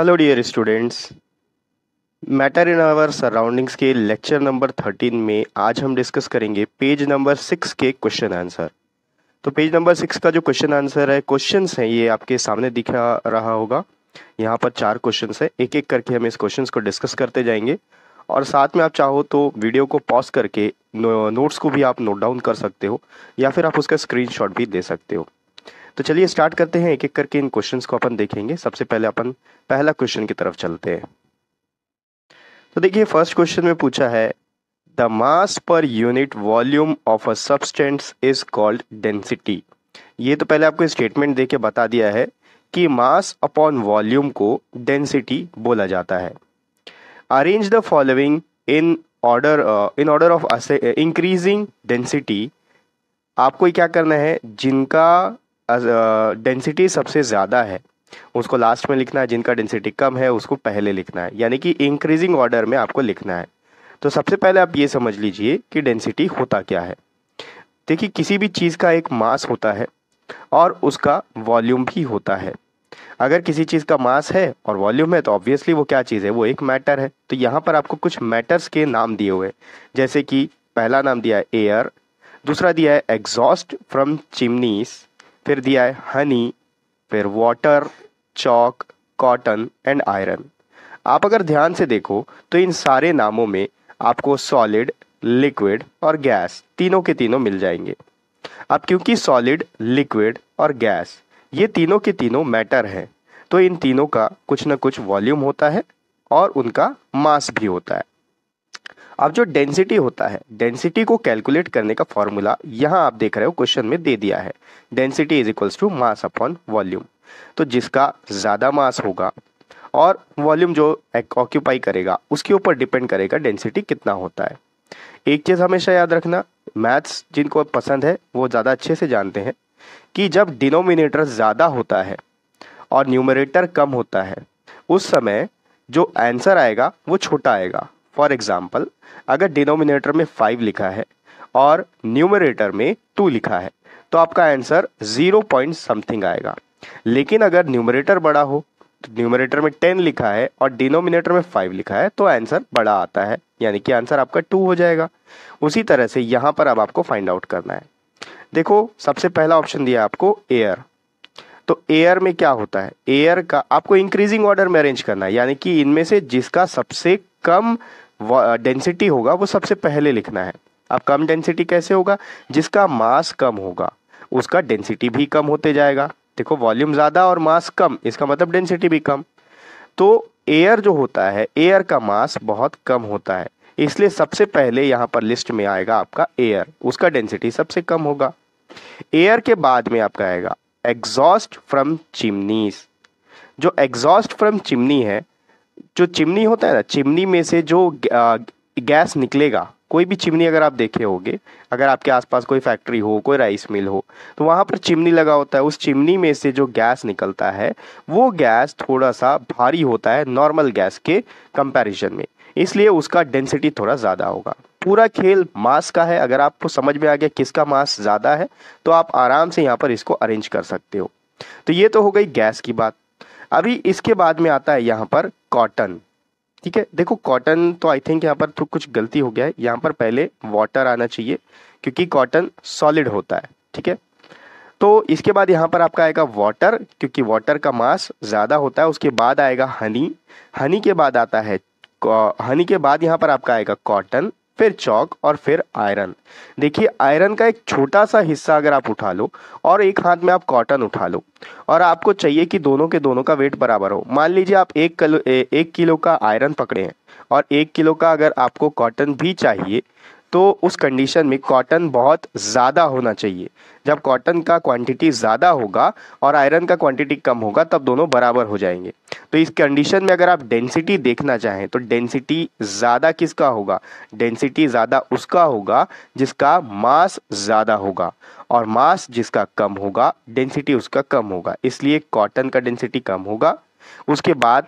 Hello dear students, matter in our surroundings के lecture number 13 में आज हम डिस्कस करेंगे पेज नंबर 6 के क्वेश्चन आंसर। तो पेज नंबर 6 का जो क्वेश्चन आंसर है, क्वेश्चंस हैं, ये आपके सामने दिख रहा होगा। यहाँ पर 4 क्वेश्चंस है, एक एक करके हम इस क्वेश्चंस को डिस्कस करते जाएंगे और साथ में आप चाहो तो वीडियो को पॉज करके नोट्स को भी आप नोट डाउन कर सकते हो या फिर आप उसका स्क्रीनशॉट भी दे सकते हो। तो चलिए स्टार्ट करते हैं, एक एक करके इन क्वेश्चंस को अपन देखेंगे। सबसे पहले अपन पहला क्वेश्चन की तरफ चलते हैं। तो देखिए, फर्स्ट क्वेश्चन में पूछा है the mass per unit volume of a substance is called density. ये तो पहले आपको स्टेटमेंट देके बता दिया है कि मास अपॉन वॉल्यूम को डेंसिटी बोला जाता है। Arrange the following in order of increasing density. आपको क्या करना है, जिनका डेंसिटी सबसे ज़्यादा है उसको लास्ट में लिखना है, जिनका डेंसिटी कम है उसको पहले लिखना है, यानी कि इंक्रीजिंग ऑर्डर में आपको लिखना है। तो सबसे पहले आप ये समझ लीजिए कि डेंसिटी होता क्या है। देखिए, किसी भी चीज़ का एक मास होता है और उसका वॉल्यूम भी होता है। अगर किसी चीज़ का मास है और वॉल्यूम है तो ऑब्वियसली वो क्या चीज़ है, वो एक मैटर है। तो यहाँ पर आपको कुछ मैटर्स के नाम दिए हुए हैं, जैसे कि पहला नाम दिया है एयर, दूसरा दिया है एग्जॉस्ट फ्रॉम चिमनीज, फिर दिया है हनी, फिर water, chalk, cotton and iron. आप अगर ध्यान से देखो तो इन सारे नामों में आपको सॉलिड, लिक्विड और गैस तीनों के तीनों मिल जाएंगे। अब क्योंकि सॉलिड, लिक्विड और गैस ये तीनों के तीनों मैटर हैं, तो इन तीनों का कुछ ना कुछ वॉल्यूम होता है और उनका मास भी होता है। अब जो डेंसिटी होता है, डेंसिटी को कैलकुलेट करने का फॉर्मूला यहाँ आप देख रहे हो क्वेश्चन में दे दिया है। Density is equals to mass upon volume. तो जिसका ज़्यादा मास होगा और वॉल्यूम जो ऑक्यूपाई करेगा उसके ऊपर डिपेंड करेगा डेंसिटी कितना होता है। एक चीज़ हमेशा याद रखना, मैथ्स जिनको पसंद है वो ज़्यादा अच्छे से जानते हैं कि जब डिनोमिनेटर ज़्यादा होता है और न्यूमरेटर कम होता है, उस समय जो आंसर आएगा वो छोटा आएगा। फॉर एग्जाम्पल, अगर डिनोमिनेटर में 5 लिखा है और न्यूमरेटर में 2 लिखा है तो आपका आंसर 0 पॉइंट समथिंग आएगा। लेकिन अगर न्यूमरेटर बड़ा हो, तो न्यूमरेटर में 10 लिखा है और डिनोमिनेटर में 5 लिखा है तो आंसर बड़ा आता है, यानी कि आंसर आपका 2 हो जाएगा। उसी तरह से यहाँ पर अब आपको फाइंड आउट करना है। देखो, सबसे पहला ऑप्शन दिया आपको एयर। तो एयर में क्या होता है, एयर का आपको इंक्रीजिंग ऑर्डर में अरेंज करना है, यानी कि इनमें से जिसका सबसे कम डेंसिटी होगा वो सबसे पहले लिखना है। अब कम डेंसिटी कैसे होगा, जिसका मास कम होगा उसका डेंसिटी भी कम होते जाएगा। देखो, वॉल्यूम ज़्यादा और मास कम, इसका मतलब डेंसिटी भी कम। तो एयर जो होता है, एयर का मास बहुत कम होता है, इसलिए सबसे पहले यहाँ पर लिस्ट में आएगा आपका एयर, उसका डेंसिटी सबसे कम होगा। एयर के बाद में आपका आएगा एग्जॉस्ट फ्रॉम चिमनीज। जो एग्जॉस्ट फ्रॉम चिमनी है, जो चिमनी होता है ना, चिमनी में से जो गैस निकलेगा, कोई भी चिमनी अगर आप देखे होंगे, अगर आपके आसपास कोई फैक्ट्री हो, कोई राइस मिल हो, तो वहाँ पर चिमनी लगा होता है। उस चिमनी में से जो गैस निकलता है वो गैस थोड़ा सा भारी होता है नॉर्मल गैस के कंपैरिजन में, इसलिए उसका डेंसिटी थोड़ा ज़्यादा होगा। पूरा खेल मास का है। अगर आपको समझ में आ गया किसका मास ज़्यादा है तो आप आराम से यहाँ पर इसको अरेंज कर सकते हो। तो ये तो हो गई गैस की बात। अभी इसके बाद में आता है यहाँ पर कॉटन। ठीक है, देखो कॉटन तो आई थिंक यहाँ पर तो कुछ गलती हो गया है, यहाँ पर पहले वाटर आना चाहिए क्योंकि कॉटन सॉलिड होता है। ठीक है, तो इसके बाद यहाँ पर आपका आएगा वाटर, क्योंकि वाटर का मास ज़्यादा होता है। उसके बाद आएगा हनी, हनी के बाद आता है हनी के बाद यहाँ पर आपका आएगा कॉटन, फिर चॉक और फिर आयरन। देखिए, आयरन का एक छोटा सा हिस्सा अगर आप उठा लो और एक हाथ में आप कॉटन उठा लो और आपको चाहिए कि दोनों के दोनों का वेट बराबर हो। मान लीजिए आप 1 किलो का आयरन पकड़े हैं और 1 किलो का अगर आपको कॉटन भी चाहिए, तो उस कंडीशन में कॉटन बहुत ज़्यादा होना चाहिए। जब कॉटन का क्वांटिटी ज़्यादा होगा और आयरन का क्वांटिटी कम होगा तब दोनों बराबर हो जाएंगे। तो इस कंडीशन में अगर आप डेंसिटी देखना चाहें तो डेंसिटी ज़्यादा किसका होगा, डेंसिटी ज़्यादा उसका होगा जिसका मास ज़्यादा होगा, और मास जिसका कम होगा डेंसिटी उसका कम होगा, इसलिए कॉटन का डेंसिटी कम होगा। उसके बाद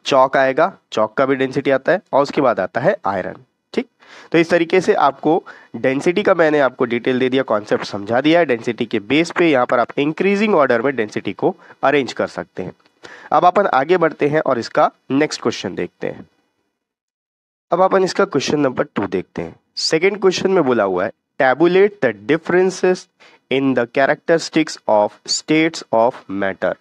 चॉक आएगा, चॉक का भी डेंसिटी आता है, और उसके बाद आता है आयरन। ठीक, तो इस तरीके से आपको डेंसिटी का मैंने आपको डिटेल दे दिया, कॉन्सेप्ट समझा दिया है। डेंसिटी के बेस पे यहाँ पर आप इंक्रीजिंग ऑर्डर में डेंसिटी को अरेंज कर सकते हैं। अब अपन आगे बढ़ते हैं और इसका नेक्स्ट क्वेश्चन देखते हैं। अब अपन इसका क्वेश्चन नंबर 2 देखते हैं। सेकेंड क्वेश्चन में बोला हुआ है tabulate the differences in the characteristics of states of matter.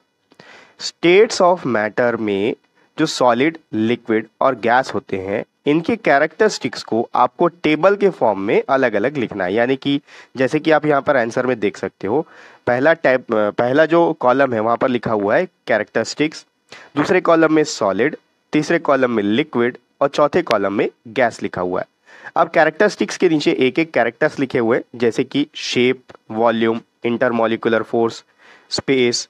States of matter में जो सॉलिड, लिक्विड और गैस होते हैं, इनके कैरेक्टरिस्टिक्स को आपको टेबल के फॉर्म में अलग अलग लिखना है। यानी कि जैसे कि आप यहाँ पर आंसर में देख सकते हो, पहला जो कॉलम है वहाँ पर लिखा हुआ है कैरेक्टरिस्टिक्स, दूसरे कॉलम में सॉलिड, तीसरे कॉलम में लिक्विड और चौथे कॉलम में गैस लिखा हुआ है। अब कैरेक्टरिस्टिक्स के नीचे एक एक कैरेक्टर्स लिखे हुए हैं, जैसे कि shape, volume, intermolecular force, space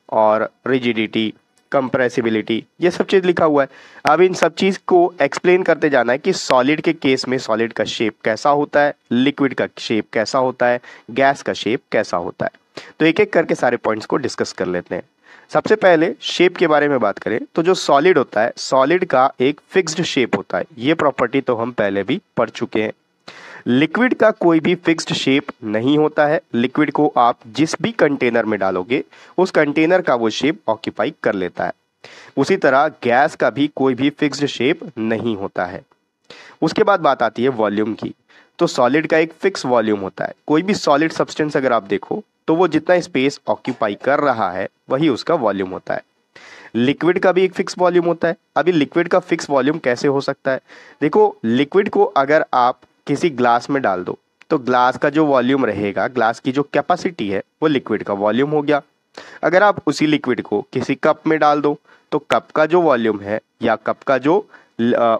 और रिजिडिटी, कंप्रेसिबिलिटी, ये सब चीज़ लिखा हुआ है। अब इन सब चीज़ को एक्सप्लेन करते जाना है कि सॉलिड के केस में सॉलिड का शेप कैसा होता है, लिक्विड का शेप कैसा होता है, गैस का शेप कैसा होता है। तो एक एक करके सारे पॉइंट्स को डिस्कस कर लेते हैं। सबसे पहले शेप के बारे में बात करें तो जो सॉलिड होता है, सॉलिड का एक फिक्स्ड शेप होता है। ये प्रॉपर्टी तो हम पहले भी पढ़ चुके हैं। लिक्विड का कोई भी फिक्स्ड शेप नहीं होता है। लिक्विड को आप जिस भी कंटेनर में डालोगे उस कंटेनर का वो शेप ऑक्यूपाई कर लेता है। उसी तरह गैस का भी कोई भी फिक्स्ड शेप नहीं होता है। उसके बाद बात आती है वॉल्यूम की। तो सॉलिड का एक फिक्स वॉल्यूम होता है। कोई भी सॉलिड सब्सटेंस अगर आप देखो तो वो जितना स्पेस ऑक्यूपाई कर रहा है वही उसका वॉल्यूम होता है। लिक्विड का भी एक फिक्स वॉल्यूम होता है। अभी लिक्विड का फिक्स वॉल्यूम कैसे हो सकता है? देखो, लिक्विड को अगर आप किसी ग्लास में डाल दो तो ग्लास का जो वॉल्यूम रहेगा, ग्लास की जो कैपेसिटी है, वो लिक्विड का वॉल्यूम हो गया। अगर आप उसी लिक्विड को किसी कप में डाल दो तो कप का जो वॉल्यूम है या कप का जो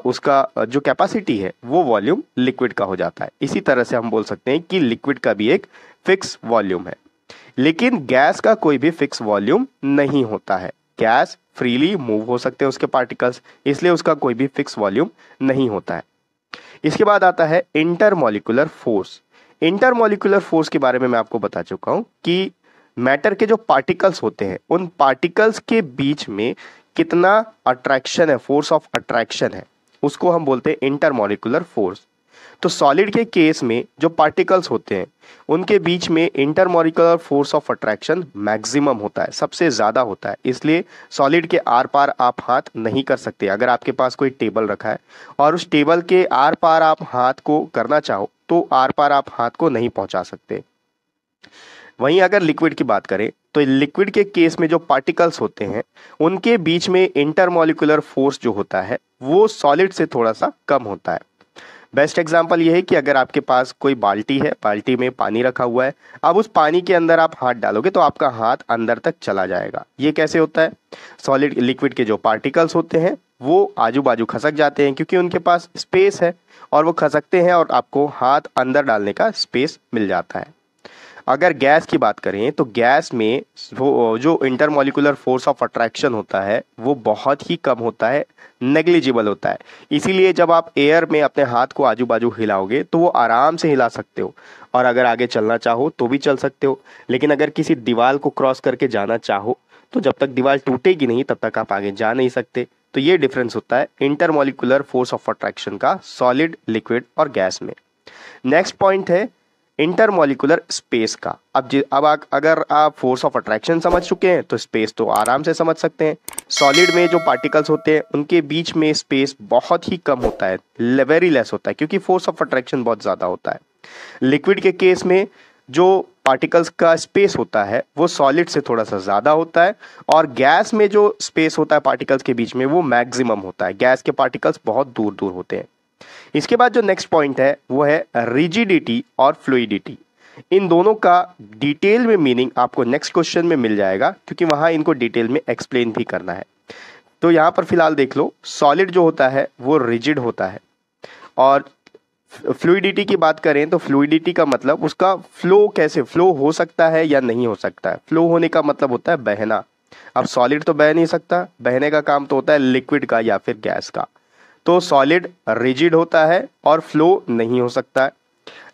उसका जो कैपेसिटी है वो वॉल्यूम लिक्विड का हो जाता है। इसी तरह से हम बोल सकते हैं कि लिक्विड का भी एक फिक्स वॉल्यूम है। लेकिन गैस का कोई भी फिक्स वॉल्यूम नहीं होता है। गैस फ्रीली मूव हो सकते हैं उसके पार्टिकल्स, इसलिए उसका कोई भी फिक्स वॉल्यूम नहीं होता है। इसके बाद आता है इंटरमॉलिक्यूलर फोर्स। इंटरमॉलिक्यूलर फोर्स के बारे में मैं आपको बता चुका हूं कि मैटर के जो पार्टिकल्स होते हैं उन पार्टिकल्स के बीच में कितना अट्रैक्शन है, फोर्स ऑफ अट्रैक्शन है, उसको हम बोलते हैं इंटरमॉलिक्यूलर फोर्स। तो सॉलिड के केस में जो पार्टिकल्स होते हैं उनके बीच में intermolecular force of attraction maximum होता है, सबसे ज़्यादा होता है। इसलिए सॉलिड के आर पार आप हाथ नहीं कर सकते। अगर आपके पास कोई टेबल रखा है और उस टेबल के आर पार आप हाथ को करना चाहो तो आर पार आप हाथ को नहीं पहुंचा सकते। वहीं अगर लिक्विड की बात करें तो लिक्विड के केस में जो पार्टिकल्स होते हैं उनके बीच में इंटरमॉलिक्यूलर फोर्स जो होता है वो सॉलिड से थोड़ा सा कम होता है। बेस्ट एग्जांपल ये है कि अगर आपके पास कोई बाल्टी है, बाल्टी में पानी रखा हुआ है, अब उस पानी के अंदर आप हाथ डालोगे तो आपका हाथ अंदर तक चला जाएगा। ये कैसे होता है? सॉलिड लिक्विड के जो पार्टिकल्स होते हैं वो आजू बाजू खसक जाते हैं क्योंकि उनके पास स्पेस है और वो खसकते हैं और आपको हाथ अंदर डालने का स्पेस मिल जाता है। अगर गैस की बात करें तो गैस में जो इंटरमॉलिक्यूलर फोर्स ऑफ अट्रैक्शन होता है वो बहुत ही कम होता है, नेग्लिजिबल होता है। इसीलिए जब आप एयर में अपने हाथ को आजू बाजू हिलाओगे तो वो आराम से हिला सकते हो और अगर आगे चलना चाहो तो भी चल सकते हो। लेकिन अगर किसी दीवार को क्रॉस करके जाना चाहो तो जब तक दीवार टूटेगी नहीं तब तक आप आगे जा नहीं सकते। तो ये डिफरेंस होता है इंटरमॉलिक्यूलर फोर्स ऑफ अट्रैक्शन का सॉलिड, लिक्विड और गैस में। नेक्स्ट पॉइंट है इंटरमॉलिक्यूलर स्पेस का। अगर आप फोर्स ऑफ अट्रैक्शन समझ चुके हैं तो स्पेस तो आराम से समझ सकते हैं। सॉलिड में जो पार्टिकल्स होते हैं उनके बीच में स्पेस बहुत ही कम होता है, वेरी लेस होता है क्योंकि फोर्स ऑफ अट्रैक्शन बहुत ज़्यादा होता है। लिक्विड के केस में जो पार्टिकल्स का स्पेस होता है वो सॉलिड से थोड़ा सा ज़्यादा होता है और गैस में जो स्पेस होता है पार्टिकल्स के बीच में वो मैक्सिमम होता है। गैस के पार्टिकल्स बहुत दूर दूर होते हैं। इसके बाद जो नेक्स्ट पॉइंट है वो है रिजिडिटी और फ्लूइडिटी। इन दोनों का डिटेल में मीनिंग आपको नेक्स्ट क्वेश्चन में मिल जाएगा क्योंकि वहां इनको डिटेल में एक्सप्लेन भी करना है। तो यहां पर फिलहाल देख लो, सॉलिड जो होता है वो रिजिड होता है और फ्लूइडिटी की बात करें तो फ्लूइडिटी का मतलब उसका फ्लो कैसे फ्लो हो सकता है या नहीं हो सकता है। फ्लो होने का मतलब होता है बहना। अब सॉलिड तो बह नहीं सकता, बहने का काम तो होता है लिक्विड का या फिर गैस का। तो सॉलिड रिजिड होता है और फ्लो नहीं हो सकता है।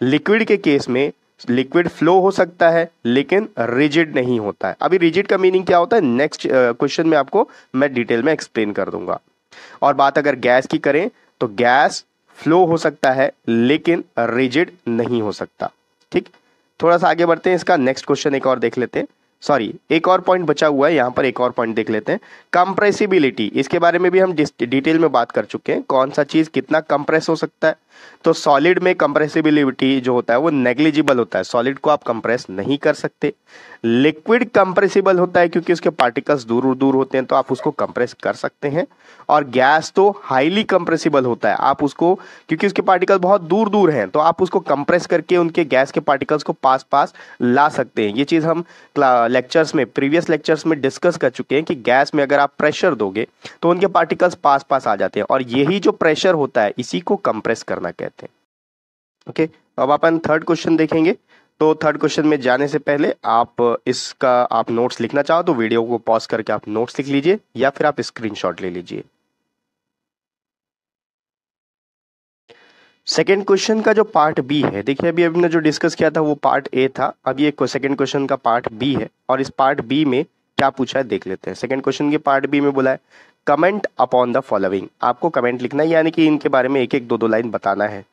लिक्विड के केस में लिक्विड फ्लो हो सकता है लेकिन रिजिड नहीं होता है। अभी रिजिड का मीनिंग क्या होता है नेक्स्ट क्वेश्चन में आपको मैं डिटेल में एक्सप्लेन कर दूंगा। और बात अगर गैस की करें तो गैस फ्लो हो सकता है लेकिन रिजिड नहीं हो सकता। ठीक, थोड़ा सा आगे बढ़ते हैं, इसका नेक्स्ट क्वेश्चन एक और देख लेते हैं। सॉरी, एक और पॉइंट बचा हुआ है, यहाँ पर एक और पॉइंट देख लेते हैं। कंप्रेसिबिलिटी, इसके बारे में भी हम डिटेल में बात कर चुके हैं, कौन सा चीज कितना कंप्रेस हो सकता है। तो सॉलिड में कंप्रेसिबिलिटी जो होता है वो नेग्लिजिबल होता है, सॉलिड को आप कंप्रेस नहीं कर सकते। लिक्विड कंप्रेसिबल होता है क्योंकि उसके पार्टिकल्स दूर दूर होते हैं तो आप उसको कंप्रेस कर सकते हैं। और गैस तो हाईली कंप्रेसिबल होता है, आप उसको, क्योंकि उसके पार्टिकल बहुत दूर दूर हैं तो आप उसको कंप्रेस करके उनके गैस के पार्टिकल्स को पास पास ला सकते हैं। ये चीज हम लेक्चर्स में, प्रीवियस लेक्चर्स में डिस्कस कर चुके हैं कि गैस में अगर आप प्रेशर दोगे तो उनके पार्टिकल्स पास पास आ जाते हैं, और यही जो प्रेशर होता है इसी को कंप्रेस करना कहते हैं। ओके, अब अपन थर्ड क्वेश्चन देखेंगे। तो थर्ड क्वेश्चन में जाने से पहले आप इसका आप नोट्स लिखना चाहो तो वीडियो को पॉज करके आप नोट्स लिख लीजिए या फिर आप स्क्रीनशॉट ले लीजिए। सेकेंड क्वेश्चन का जो पार्ट बी है, देखिए अभी हमने जो डिस्कस किया था वो पार्ट ए था, अब ये सेकेंड क्वेश्चन का पार्ट बी है, और इस पार्ट बी में क्या पूछा है देख लेते हैं। सेकेंड क्वेश्चन के पार्ट बी में बोला है कमेंट अपॉन द फॉलोइंग, आपको कमेंट लिखना है, यानी कि इनके बारे में एक एक दो दो लाइन बताना है।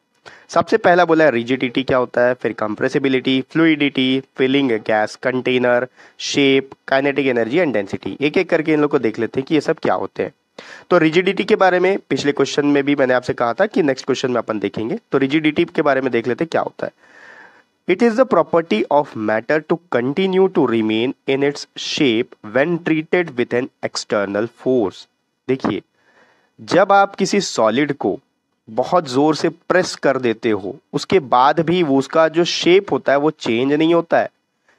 सबसे पहला बोला है रिजिडिटी क्या होता है, फिर compressibility, fluidity, filling gas container, shape, kinetic energy and density. एक एक करके इन लोग को देख लेते हैं कि ये सब क्या होते हैं। तो रिजिडिटी के बारे में पिछले क्वेश्चन में भी मैंने आपसे कहा था कि नेक्स्ट क्वेश्चन में अपन देखेंगे, तो रिजिडिटी के बारे में देख लेते हैं क्या होता है। It is the property of matter to continue to remain in its shape when treated with an external force. देखिए, जब आप किसी सॉलिड को बहुत जोर से प्रेस कर देते हो उसके बाद भी वो उसका जो शेप होता है वो चेंज नहीं होता है।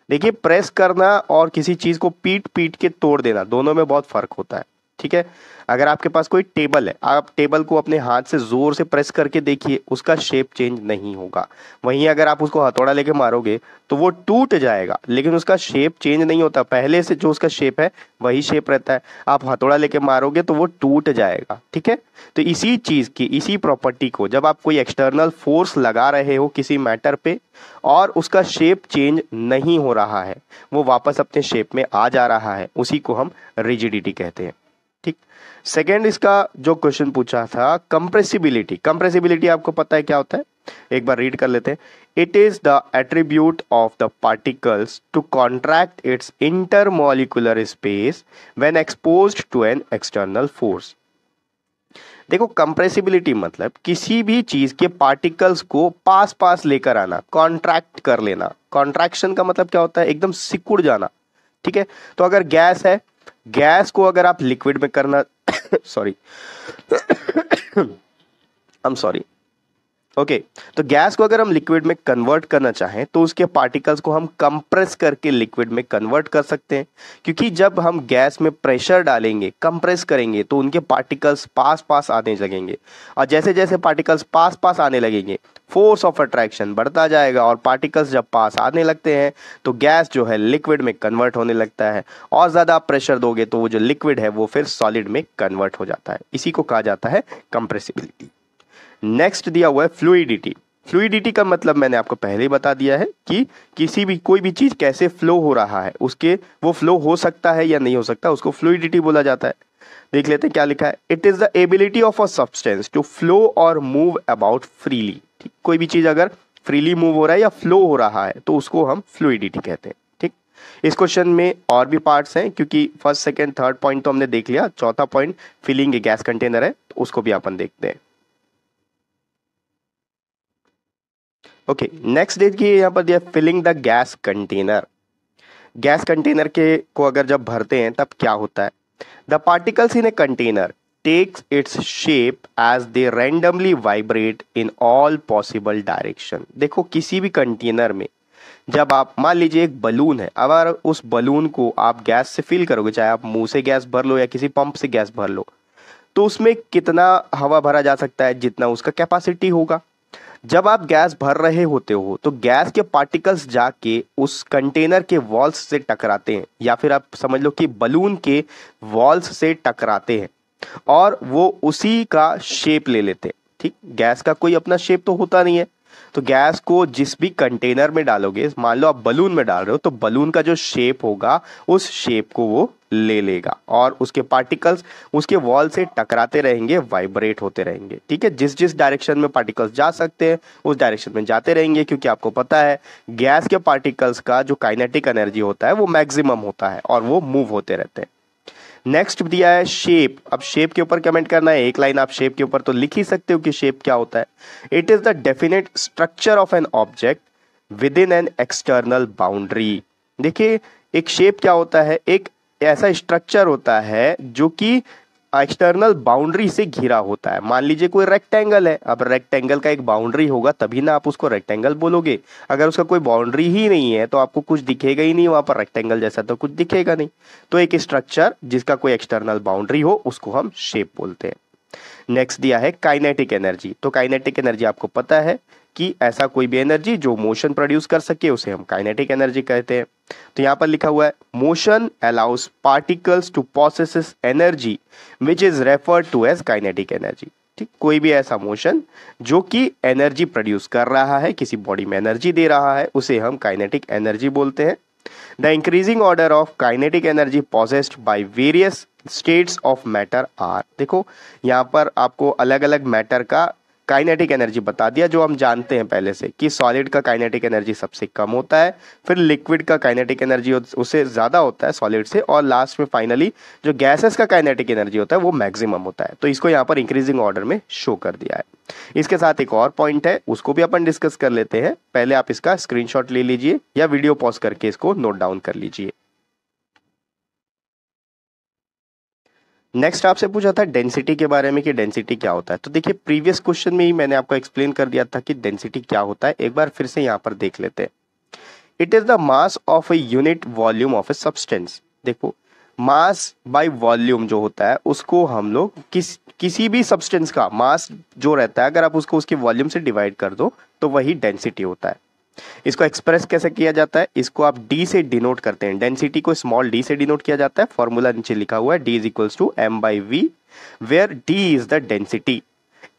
देखिए, प्रेस करना और किसी चीज को पीट पीट के तोड़ देना, दोनों में बहुत फर्क होता है। ठीक है, अगर आपके पास कोई टेबल है, आप टेबल को अपने हाथ से जोर से प्रेस करके देखिए, उसका शेप चेंज नहीं होगा। वहीं अगर आप उसको हथौड़ा लेके मारोगे तो वो टूट जाएगा, लेकिन उसका शेप चेंज नहीं होता, पहले से जो उसका शेप है वही शेप रहता है। आप हथौड़ा लेके मारोगे तो वो टूट जाएगा। ठीक है, तो इसी चीज की, इसी प्रॉपर्टी को, जब आप कोई एक्सटर्नल फोर्स लगा रहे हो किसी मैटर पे और उसका शेप चेंज नहीं हो रहा है, वो वापस अपने शेप में आ जा रहा है, उसी को हम रिजिडिटी कहते हैं। ठीक, सेकेंड इसका जो क्वेश्चन पूछा था कंप्रेसिबिलिटी, कंप्रेसिबिलिटी आपको पता है क्या होता है, एक बार रीड कर लेते हैं। It is the attribute of the particles to contract its intermolecular space when exposed to an external force. देखो, कंप्रेसिबिलिटी मतलब किसी भी चीज के पार्टिकल्स को पास पास लेकर आना, कॉन्ट्रैक्ट कर लेना। कॉन्ट्रैक्शन का मतलब क्या होता है, एकदम सिकुड़ जाना। ठीक है, तो अगर गैस है, गैस को अगर आप लिक्विड में करना sorry I am sorry okay, तो गैस को अगर हम लिक्विड में कन्वर्ट करना चाहें तो उसके पार्टिकल्स को हम कंप्रेस करके लिक्विड में कन्वर्ट कर सकते हैं, क्योंकि जब हम गैस में प्रेशर डालेंगे, कंप्रेस करेंगे, तो उनके पार्टिकल्स पास पास आने लगेंगे, और जैसे जैसे पार्टिकल्स पास पास आने लगेंगे फोर्स ऑफ अट्रैक्शन बढ़ता जाएगा, और पार्टिकल्स जब पास आने लगते हैं तो गैस जो है लिक्विड में कन्वर्ट होने लगता है, और ज़्यादा आप प्रेशर दोगे तो वो जो लिक्विड है वो फिर सॉलिड में कन्वर्ट हो जाता है। इसी को कहा जाता है कंप्रेसिबिलिटी। नेक्स्ट दिया हुआ है फ्लूइडिटी। फ्लूइडिटी का मतलब मैंने आपको पहले ही बता दिया है कि किसी भी, कोई भी चीज कैसे फ्लो हो रहा है, उसके वो फ्लो हो सकता है या नहीं हो सकता, उसको फ्लूइडिटी बोला जाता है। देख लेते हैं क्या लिखा है। It is the ability of a substance to flow और मूव अबाउट फ्रीली। ठीक, कोई भी चीज अगर फ्रीली मूव हो रहा है या फ्लो हो रहा है तो उसको हम फ्लूइडिटी कहते हैं। ठीक, इस क्वेश्चन में और भी पार्ट्स हैं, क्योंकि फर्स्ट सेकेंड थर्ड पॉइंट तो हमने देख लिया, चौथा पॉइंट फिलिंग ए गैस कंटेनर है, तो उसको भी अपन देखते हैं। ओके, नेक्स्ट देखिए यहाँ पर दिया filling the gas container. Gas container के को अगर जब भरते हैं तब क्या होता है। The particles in a container takes its shape as they randomly vibrate in all possible direction. देखो, किसी भी कंटेनर में जब आप, मान लीजिए एक बलून है, अगर उस बलून को आप गैस से फिल करोगे, चाहे आप मुंह से गैस भर लो या किसी पंप से गैस भर लो, तो उसमें कितना हवा भरा जा सकता है, जितना उसका कैपेसिटी होगा। जब आप गैस भर रहे होते हो तो गैस के पार्टिकल्स जाके उस कंटेनर के वॉल्स से टकराते हैं, या फिर आप समझ लो कि बलून के वॉल्स से टकराते हैं, और वो उसी का शेप ले लेते हैं। ठीक, गैस का कोई अपना शेप तो होता नहीं है, तो गैस को जिस भी कंटेनर में डालोगे, मान लो आप बलून में डाल रहे हो, तो बलून का जो शेप होगा उस शेप को वो ले लेगा और उसके पार्टिकल्स उसके वॉल से टकराते रहेंगे, वाइब्रेट होते रहेंगे। ठीक है, जिस जिस डायरेक्शन में पार्टिकल्स जा सकते हैं उस डायरेक्शन में जाते रहेंगे, क्योंकि आपको पता है गैस के पार्टिकल्स का जो काइनेटिक एनर्जी होता है वो मैक्सिमम होता है और वो मूव होते रहते हैं। नेक्स्ट दिया है शेप। अब शेप के ऊपर कमेंट करना है, एक लाइन आप शेप के ऊपर तो लिख ही सकते हो कि शेप क्या होता है। It is the definite structure of an object with in an external boundary. देखिए एक शेप क्या होता है, एक ऐसा स्ट्रक्चर होता है जो कि एक्सटर्नल बाउंड्री से घिरा होता है। मान लीजिए कोई रेक्टेंगल है, अब रेक्टेंगल का एक बाउंड्री होगा तभी ना आप उसको रेक्टेंगल बोलोगे। अगर उसका कोई बाउंड्री ही नहीं है तो आपको कुछ दिखेगा ही नहीं, वहां पर रेक्टेंगल जैसा तो कुछ दिखेगा नहीं। तो एक स्ट्रक्चर जिसका कोई एक्सटर्नल बाउंड्री हो उसको हम शेप बोलते हैं। नेक्स्ट दिया है काइनेटिक एनर्जी। तो काइनेटिक एनर्जी आपको पता है कि ऐसा कोई भी एनर्जी जो मोशन प्रोड्यूस कर सके उसे हम काइनेटिक एनर्जी कहते हैं। तो यहां पर लिखा हुआ है motion allows particles to process energy which is referred to as kinetic energy. ठीक, कोई भी ऐसा मोशन जो कि एनर्जी प्रोड्यूस कर रहा है, किसी बॉडी में एनर्जी दे रहा है, उसे हम काइनेटिक एनर्जी बोलते हैं। The increasing order of kinetic energy possessed by various states of matter are. देखो यहां पर आपको अलग अलग मैटर का काइनेटिक एनर्जी बता दिया, जो हम जानते हैं पहले से कि सॉलिड का काइनेटिक एनर्जी सबसे कम होता है, फिर लिक्विड का काइनेटिक एनर्जी उससे ज़्यादा होता है सॉलिड से, और लास्ट में फाइनली जो गैसेस का काइनेटिक एनर्जी होता है वो मैक्सिमम होता है। तो इसको यहाँ पर इंक्रीजिंग ऑर्डर में शो कर दिया है। इसके साथ एक और पॉइंट है, उसको भी अपन डिस्कस कर लेते हैं। पहले आप इसका स्क्रीनशॉट ले लीजिए या वीडियो पॉज करके इसको नोट डाउन कर लीजिए। नेक्स्ट आपसे पूछा था डेंसिटी के बारे में कि डेंसिटी क्या होता है। तो देखिए प्रीवियस क्वेश्चन में ही मैंने आपको एक्सप्लेन कर दिया था कि डेंसिटी क्या होता है, एक बार फिर से यहाँ पर देख लेते हैं। It is the mass of a unit volume of a substance. देखो मास बाय वॉल्यूम जो होता है उसको हम लोग किसी भी सब्सटेंस का मास जो रहता है अगर आप उसको उसके वॉल्यूम से डिवाइड कर दो तो वही डेंसिटी होता है। इसको एक्सप्रेस कैसे किया जाता है, इसको आप डी से डिनोट करते हैं। डेंसिटी को स्मॉल डी से डिनोट किया जाता है। फॉर्मूला नीचे लिखा हुआ है, D is equals to M by V, where D is the density,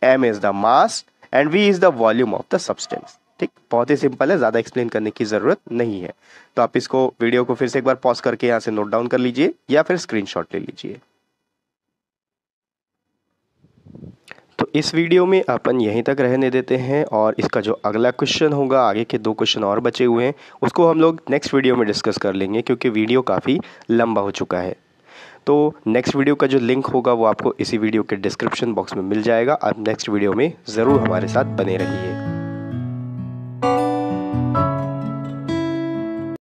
M is the mass and V is the volume of the substance. ठीक, बहुत ही सिंपल है, ज्यादा एक्सप्लेन करने की जरूरत नहीं है। तो आप इसको वीडियो को फिर से एक बार पॉज करके यहां से नोट डाउन कर लीजिए या फिर स्क्रीनशॉट ले लीजिए। तो इस वीडियो में अपन यहीं तक रहने देते हैं और इसका जो अगला क्वेश्चन होगा, आगे के 2 क्वेश्चन और बचे हुए हैं, उसको हम लोग नेक्स्ट वीडियो में डिस्कस कर लेंगे क्योंकि वीडियो काफ़ी लंबा हो चुका है। तो नेक्स्ट वीडियो का जो लिंक होगा वो आपको इसी वीडियो के डिस्क्रिप्शन बॉक्स में मिल जाएगा। आप नेक्स्ट वीडियो में ज़रूर हमारे साथ बने रहिए।